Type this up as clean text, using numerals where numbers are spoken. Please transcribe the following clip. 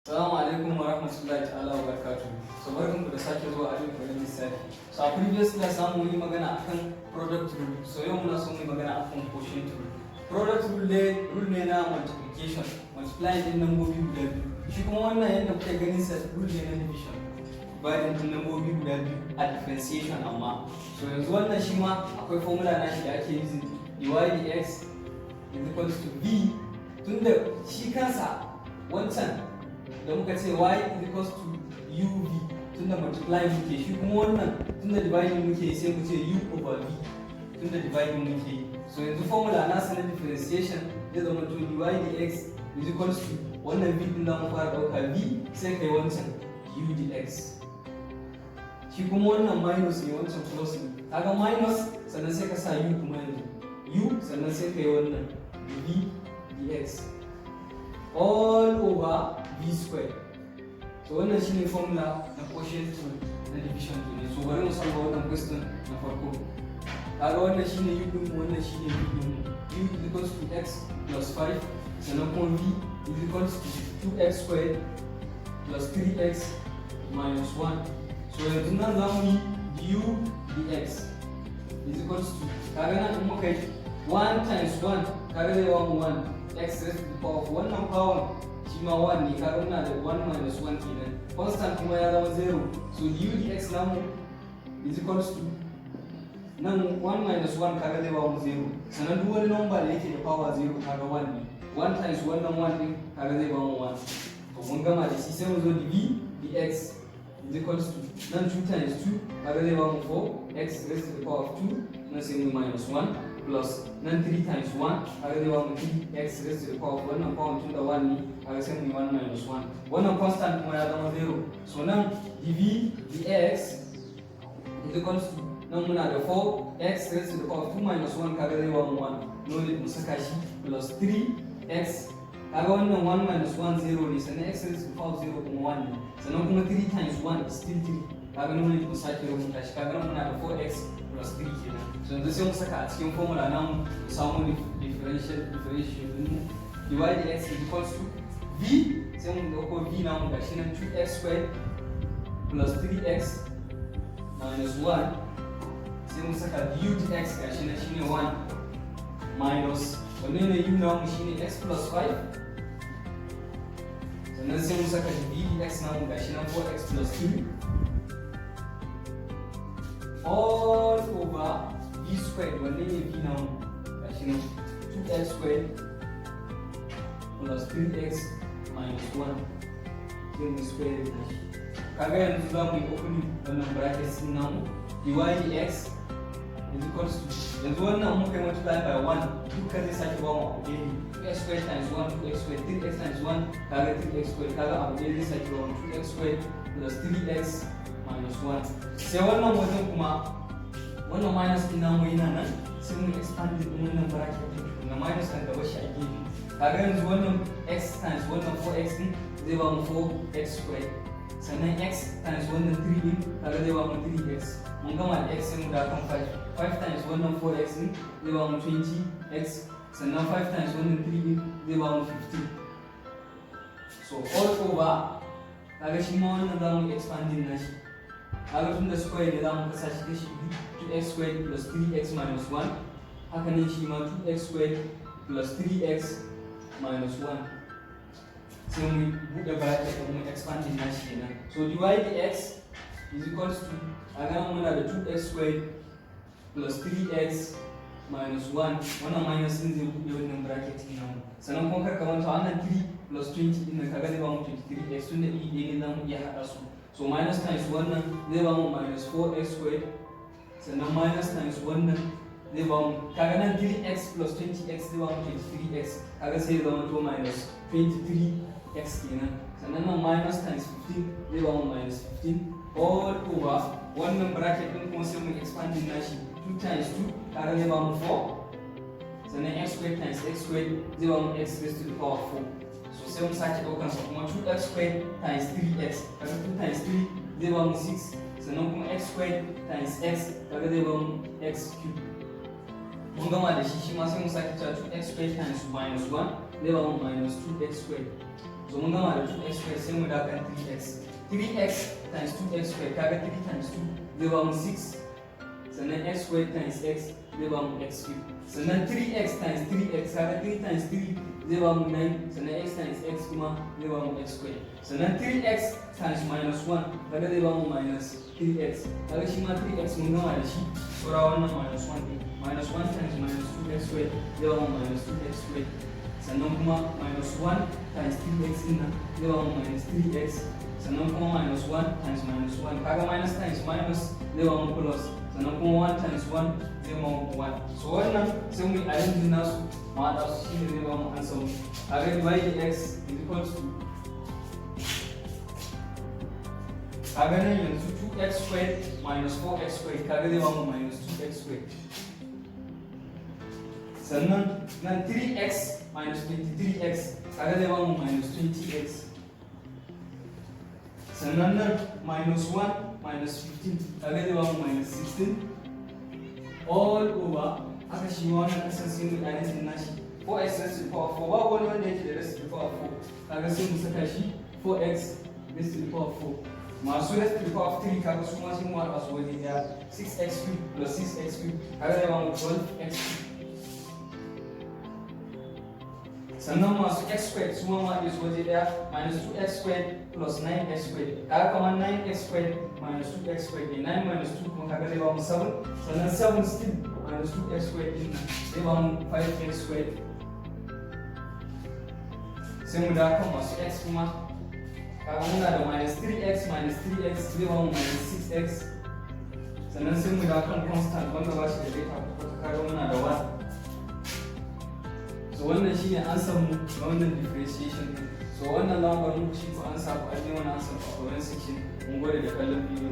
Assalamu alaikum wa rahmatullahi ta'ala wa barakatuh. So barkanku da sake zuwa ajin koyon lissafi. So a previous class mun yi magana akan product rule. So yau muna son mu magana akan quotient rule. Product rule ne na multiplication, multiplying din nambobi guda biyu. Shi kuma wannan yadda kuke ganin sa rule ne na division. Dividing din nambobi guda biyu a differentiation amma. So yanzu wannan shi ma akwai formula na shi da ake using dy dx is equals to b, tunda shi kansa wancan da muka ce y is equals to uv, tunda multiply muke, shi kuma wannan tunda dividing muke sai mu ce u over v, tunda dividing muke. So yanzu formula na sanar differentiation zai zama to dy dx is equals to wannan v din da mu fara dauka v sai kai wancan u dx, shi kuma wannan minus ne wancan plus ne, kaga minus sannan sai ka sa u kuma yanzu u sannan sai kai wannan v dx all over v square. So wannan shine formula na quotient rule na division ne. So bari mu solve wannan question na farko. Kaga wannan shine u din, wannan shine v din. U is equals to x plus 5 sannan kuma v is equals to 2x squared plus 3x minus 1. So yanzu nan za mu yi u dx is equals to, kaga nan kuma kai 1 times 1 kaga zai ba mu 1 x raised to the power of wannan power shi ma 1 ne, kaga muna da 1 minus 1 kenan, constant kuma ya zama 0. So du dx namu is equals to nan 1 minus 1 kaga zai ba mu 0, sannan duk wani number da yake da power 0 kaga 1 ne, 1 times wannan 1 din kaga zai ba mu 1. To mun gama da shi sai mu zo dv dx is equals to nan 2 times 2 kaga zai ba mu 4 x raised to the power of 2 nan sai mu minus 1 plus nan 3 times 1 kaga zai ba mu 3x raised to the power of wannan power tun da 1 ne kaga sai mu yi 1 minus 1, wannan constant kuma ya zama 0. So nan dv dx is equals to nan muna da 4x raised to the power of 2 minus 1 kaga zai ba mu 1, no need mu saka shi plus 3x, kaga wannan 1 minus 1 0 ne, sannan x raised to the power of 0 kuma 1 ne, sannan kuma 3 times 1 is still 3, kaga no need mu sake rubuta shi, kaga nan muna da 4x plus 3 kenan. So yanzu sai mu saka a cikin formula namu mu samu differentiation din dy dx is equals to v, sai mu dauko v namu gashi nan 2x squared plus 3x minus 1, sai mu saka du dx gashi nan shine 1 minus wannan ne u namu shine x plus 5, sannan sai mu saka v dx namu gashi nan 4x plus 3 all over v squared, wanne ne v namu gashi nan 2x squared plus 3x minus 1 sai mu square da shi. Kaga yanzu za mu yi opening wannan brackets din namu dy dx is equals to, yanzu wannan muka yi multiply by 1 duka zai sake ba mu abu ɗaya, 2x squared times 1 2x squared 3x times 1 kaga 3x squared, kaga abu ɗaya zai sake ba mu 2x squared plus 3x minus 1. Sai wannan wajen kuma wannan minus din namu yana nan sai mun expand din wannan bracket din na minus kan gaba shi a gefe, kaga yanzu wannan x times wannan 4x din zai ba mu 4x squared, sannan x times wannan 3 din kaga zai ba mu 3x, mun gama da x sai mu da kan 5 times wannan 4x din zai ba mu 20x, sannan 5 times wannan 3 din zai ba mu 15. So all over kaga shi ma wannan za mu expanding na shi, kaga tun da square ne za mu kasa shi kashi 2x squared plus 3x minus 1, haka nan shi ma 2x squared plus 3x minus 1, sai mu buɗe bracket da mu expanding na shi kenan. So dy dx is equals to, a nan muna da 2x squared plus 3x minus 1, wannan minus din zai buɗe wannan bracket din namu, sannan kuma kar ka manta wannan 3 plus 20 din nan kaga zai ba mu 23x, tunda e ɗaya ne za mu iya haɗa su. So minus times wannan zai ba mu minus 4x squared, sannan minus times wannan zai ba mu, kaga nan 3x plus 20x zai ba mu 23x, kaga sai ya zama to minus 23x kenan, sannan nan minus times 15 zai ba mu minus 15 all over wannan bracket din kuma sai mu expanding nashi 2 times 2 kaga zai ba mu 4, sannan x squared times x squared zai ba mu x raised to the power of 4. So sai mu sake daukar sa kuma 2x squared times 3x, kaga 2 times 3 zai ba mu 6, sannan kuma x squared times x kaga zai ba mu x cube. Mun gama da shi, shi ma sai mu sake cewa 2x squared times minus 1 zai ba mu minus 2x squared. so mun gama da 2x square sai mu da kan 3x. 3x times 2x square kaga 3 times 2 zai ba mu 6, sannan x square times x zai ba mu x cube, sannan 3x times 3x kaga 3 times 3 zai ba mu 9, sannan x times x kuma zai ba mu x square, sannan 3x times minus 1 kaga zai ba mu minus 3x, kaga shi ma 3x mun gama da shi, saura wannan minus 1 ɗin, minus 1 times minus 2x square zai ba mu minus 2x square, sannan kuma minus 1 times 3x ɗin nan zai ba mu minus 3x, sannan kuma minus 1 times minus 1 kaga minus times minus zai ba mu plus, sannan kuma 1 times 1 zai ba mu 1. So wannan sai mu yi arranging nasu ma haɗa su shi ne zai ba mu answer mu. Kaga divide x is equal to, kaga nan yanzu 2x squared minus 4x squared kaga zai ba mu minus 2x squared, sannan nan 3x minus 23x kaga zai ba mu minus 20x, sannan nan minus 1 minus 15 kaga zai ba mu minus 16 all over. Haka shi ma wannan kasan sai mu arrange nashi 4x raised to the power 4 babu wani wanda yake da raised to the power 4 kaga sai mu saka shi 4x raised to the power 4. Masu raised to the power 3 kaga su ma sai mu haɗa su waje ɗaya 6x cube plus 6x cube kaga zai ba mu 12x cube, sannan masu x squared su ma haɗe su waje ɗaya minus 2x squared plus 9x squared kaga kamar 9x squared minus 2x squared ne, 9 minus 2 kuma kaga zai ba mu 7, sannan 7 still minus 2x squared din nan zai ba mu 5x squared, sai mu dawo kan masu x kuma kaga muna da minus 3x zai ba mu minus 6x, sannan sai mu dawo kan constant wanda ba shi da data kaga muna da 1. So wannan shine answer mu na wannan differentiation din. So wannan lambar muku shi ko an samu an yi wani answer a comment section. Mun gode da kallon bidiyo.